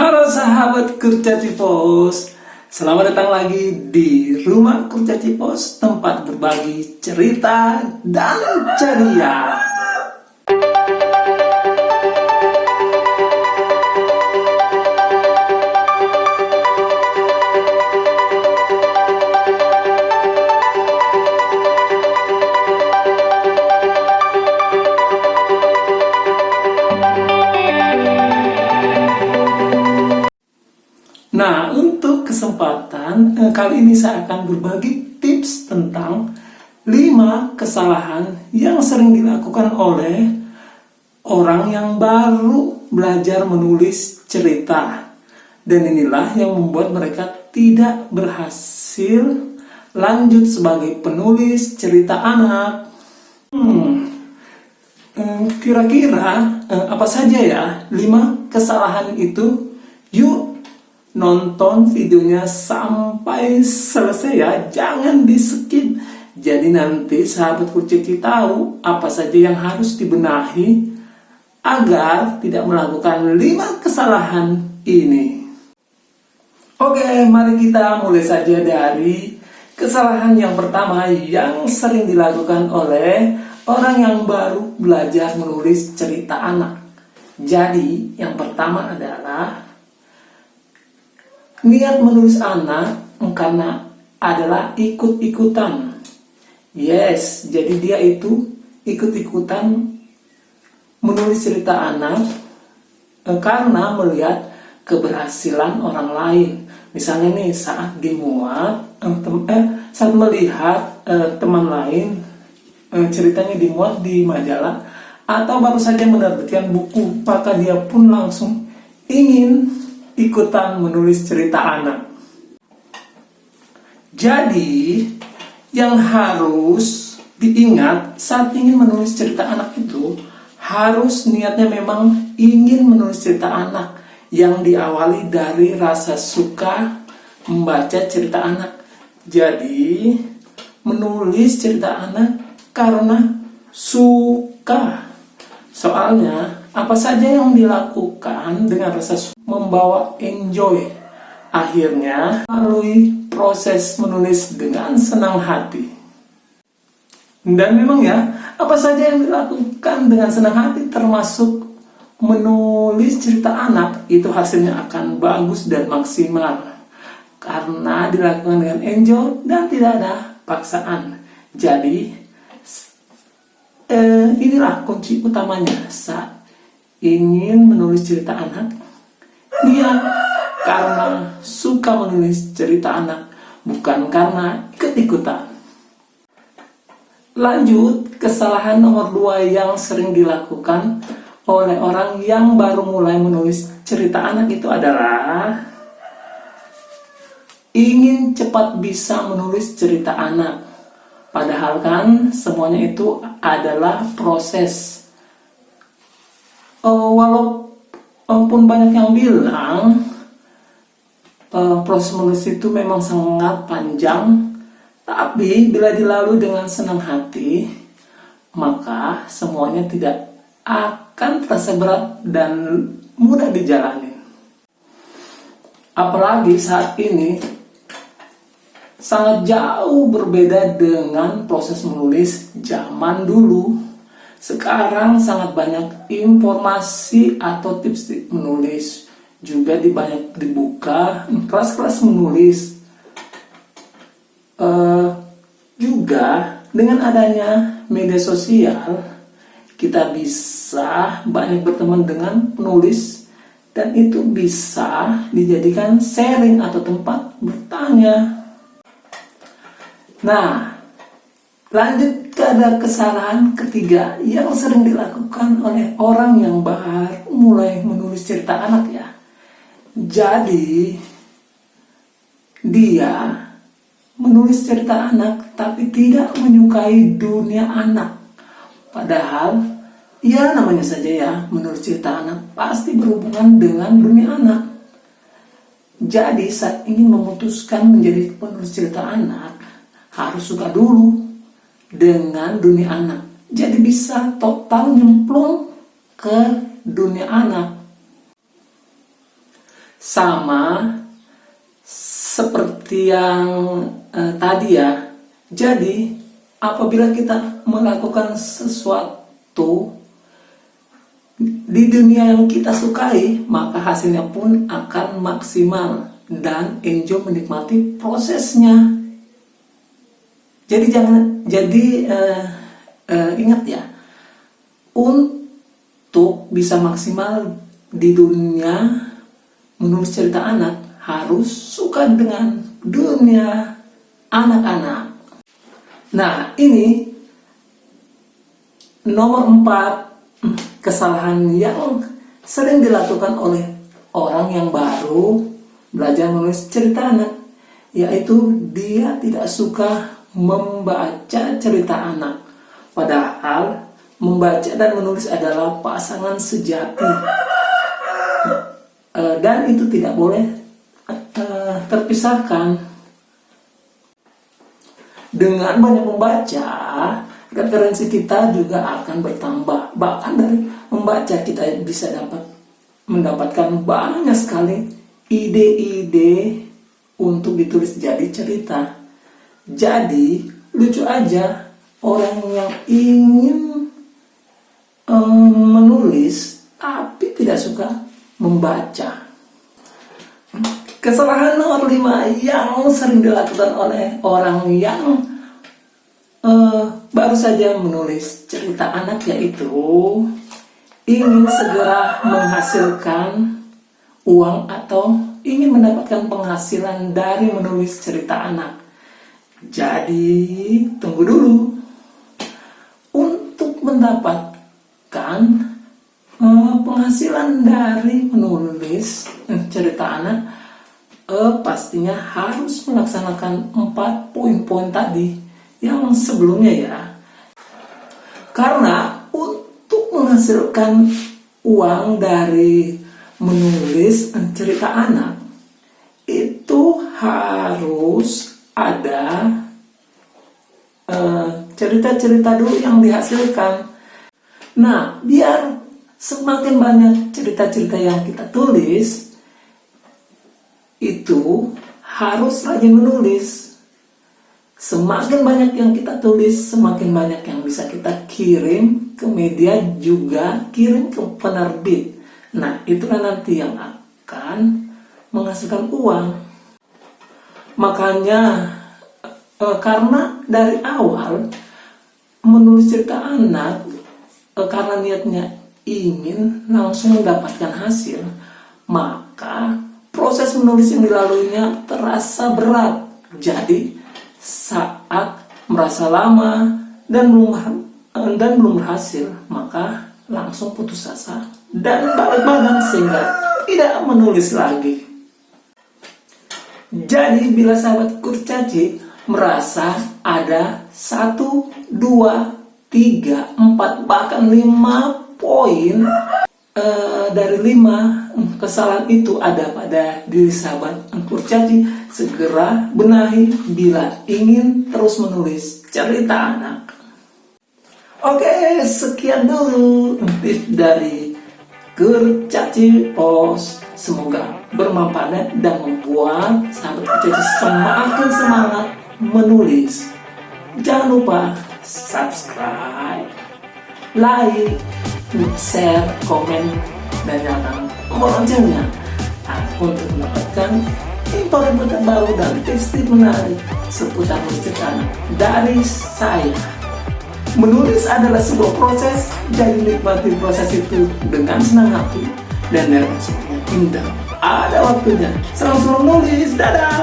Halo sahabat Kurcaci Pos, selamat datang lagi di rumah Kurcaci Pos, tempat berbagi cerita dan ceria. Nah, untuk kesempatan kali ini saya akan berbagi tips tentang 5 kesalahan yang sering dilakukan oleh orang yang baru belajar menulis cerita. Dan inilah yang membuat mereka tidak berhasil lanjut sebagai penulis cerita anak. Kira-kira apa saja ya 5 kesalahan itu? Yuk nonton videonya sampai selesai ya, jangan di skip. Jadi nanti sahabat Kurcaci tahu apa saja yang harus dibenahi agar tidak melakukan 5 kesalahan ini. Oke, mari kita mulai saja dari kesalahan yang pertama yang sering dilakukan oleh orang yang baru belajar menulis cerita anak. Jadi yang pertama adalah niat menulis anak karena adalah ikut-ikutan. Yes, jadi dia itu ikut-ikutan menulis cerita anak karena melihat keberhasilan orang lain. Misalnya nih saat saat melihat teman lain ceritanya dimuat di majalah atau baru saja menerbitkan buku, maka dia pun langsung ingin ikutan menulis cerita anak. Jadi, yang harus diingat saat ingin menulis cerita anak itu harus niatnya memang ingin menulis cerita anak yang diawali dari rasa suka membaca cerita anak. Jadi, menulis cerita anak karena suka. Soalnya, apa saja yang dilakukan dengan rasa suka membawa enjoy. Akhirnya melalui proses menulis dengan senang hati. Dan memang ya, apa saja yang dilakukan dengan senang hati termasuk menulis cerita anak, itu hasilnya akan bagus dan maksimal karena dilakukan dengan enjoy dan tidak ada paksaan. Jadi inilah kunci utamanya saat ingin menulis cerita anak. Dia karena suka menulis cerita anak, bukan karena ikut-ikutan. Lanjut, kesalahan nomor 2 yang sering dilakukan oleh orang yang baru mulai menulis cerita anak itu adalah ingin cepat bisa menulis cerita anak. Padahal kan semuanya itu adalah proses. Walaupun banyak yang bilang proses menulis itu memang sangat panjang, tapi bila dilalui dengan senang hati, maka semuanya tidak akan terasa berat dan mudah dijalani. Apalagi saat ini sangat jauh berbeda dengan proses menulis zaman dulu. Sekarang sangat banyak informasi atau tips menulis. Juga banyak dibuka kelas-kelas menulis. Juga dengan adanya media sosial, kita bisa banyak berteman dengan penulis. Dan itu bisa dijadikan sharing atau tempat bertanya. Nah, lanjut ke kesalahan ketiga yang sering dilakukan oleh orang yang baru mulai menulis cerita anak ya. Jadi, dia menulis cerita anak tapi tidak menyukai dunia anak. Padahal, ya namanya saja ya, menulis cerita anak pasti berhubungan dengan dunia anak. Jadi, saat ingin memutuskan menjadi penulis cerita anak, harus suka dulu dengan dunia anak. Jadi bisa total nyemplung ke dunia anak. Sama seperti yang tadi ya. Jadi apabila kita melakukan sesuatu di dunia yang kita sukai, maka hasilnya pun akan maksimal dan enjoy menikmati prosesnya. Jadi ingat ya, untuk bisa maksimal di dunia menulis cerita anak harus suka dengan dunia anak-anak. Nah, ini nomor 4 kesalahan yang sering dilakukan oleh orang yang baru belajar menulis cerita anak, yaitu dia tidak suka membaca cerita anak. Padahal membaca dan menulis adalah pasangan sejati, dan itu tidak boleh terpisahkan. Dengan banyak membaca, referensi kita juga akan bertambah. Bahkan dari membaca kita bisa mendapatkan banyak sekali ide-ide untuk ditulis jadi cerita. Jadi lucu aja orang yang ingin menulis tapi tidak suka membaca. Kesalahan nomor 5 yang sering dilakukan oleh orang yang baru saja menulis cerita anak, yaitu ingin segera menghasilkan uang atau ingin mendapatkan penghasilan dari menulis cerita anak. Jadi tunggu dulu. Untuk mendapatkan penghasilan dari menulis cerita anak, pastinya harus melaksanakan 4 poin-poin tadi yang sebelumnya ya. Karena untuk menghasilkan uang dari menulis cerita anak itu harus ada cerita-cerita dulu yang dihasilkan. Nah, biar semakin banyak cerita-cerita yang kita tulis, itu harus rajin menulis. Semakin banyak yang kita tulis, semakin banyak yang bisa kita kirim ke media, juga kirim ke penerbit. Nah, itulah nanti yang akan menghasilkan uang. Makanya karena dari awal menulis cerita anak, karena niatnya ingin langsung mendapatkan hasil, maka proses menulis yang dilaluinya terasa berat. Jadi saat merasa lama dan belum berhasil, maka langsung putus asa dan balik badan sehingga tidak menulis lagi. Jadi bila sahabat kurcaci merasa ada 1, 2, 3, 4, bahkan 5 poin dari 5 kesalahan itu ada pada diri sahabat kurcaci, segera benahi bila ingin terus menulis cerita anak. Oke, sekian dulu tips dari Kurcaci Pos. Semoga bermanfaat dan membuat sahabat kurcaci semakin semangat menulis. Jangan lupa subscribe, like, share, komen, dan nyalakan tombol loncengnya untuk mendapatkan info terbaru dan tips-tips menarik seputar cerita anak dari saya. Menulis adalah sebuah proses, jadi nikmati proses itu dengan senang hati dan dengan semuanya indah. Ada waktunya. Selamat menulis, dadah.